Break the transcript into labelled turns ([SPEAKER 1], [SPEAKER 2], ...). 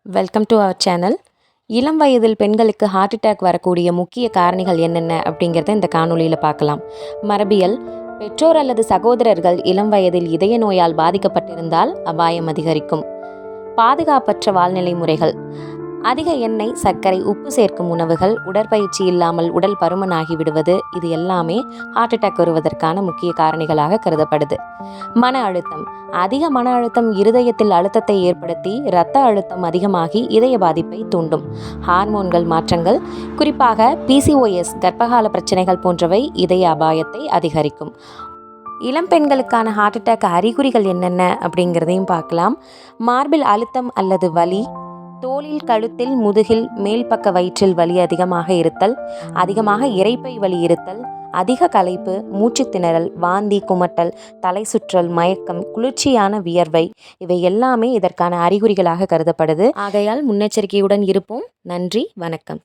[SPEAKER 1] Welcome to our channel. இளம் வயதில் பெண்களுக்கு ஹார்ட் அட்டாக் வரக்கூடிய முக்கிய காரணிகள் என்னென்ன அப்படிங்கிறத இந்த காணொளியில் பார்க்கலாம். மரபியல்: பெற்றோர் அல்லது சகோதரர்கள் இளம் வயதில் இதய நோயால் பாதிக்கப்பட்டிருந்தால் அபாயம் அதிகரிக்கும். பாதுகாப்பற்ற வாழ்நிலை முறைகள்: அதிக எண்ணெய், சர்க்கரை, உப்பு சேர்க்கும் உணவுகள், உடற்பயிற்சி இல்லாமல் உடல் பருமனாகி விடுவது, இது எல்லாமே ஹார்ட் அட்டாக் வருவதற்கான முக்கிய காரணிகளாக கருதப்படுது. மன அழுத்தம்: அதிக மன அழுத்தம் இருதயத்தில் அழுத்தத்தை ஏற்படுத்தி இரத்த அழுத்தம் அதிகமாகி இதய பாதிப்பை தூண்டும். ஹார்மோன்கள் மாற்றங்கள், குறிப்பாக PCOS, கர்ப்பகால பிரச்சனைகள் போன்றவை இதய அபாயத்தை அதிகரிக்கும். இளம் பெண்களுக்கான ஹார்ட் அட்டாக் அறிகுறிகள் என்னென்ன அப்படிங்கிறதையும் பார்க்கலாம். மார்பில் அழுத்தம் அல்லது வலி, தோளில், கழுத்தில், முதுகில், மேல் பக்க வயிற்றில் வலி அதிகமாக இருத்தல், அதிகமாக இரைப்பை வலி இருத்தல், அதிக களைப்பு, மூச்சு திணறல், வாந்தி, குமட்டல், தலை சுற்றல், மயக்கம், குளிர்ச்சியான வியர்வை, இவை எல்லாமே இதற்கான அறிகுறிகளாக கருதப்படுது. ஆகையால் முன்னெச்சரிக்கையுடன் இருப்போம். நன்றி, வணக்கம்.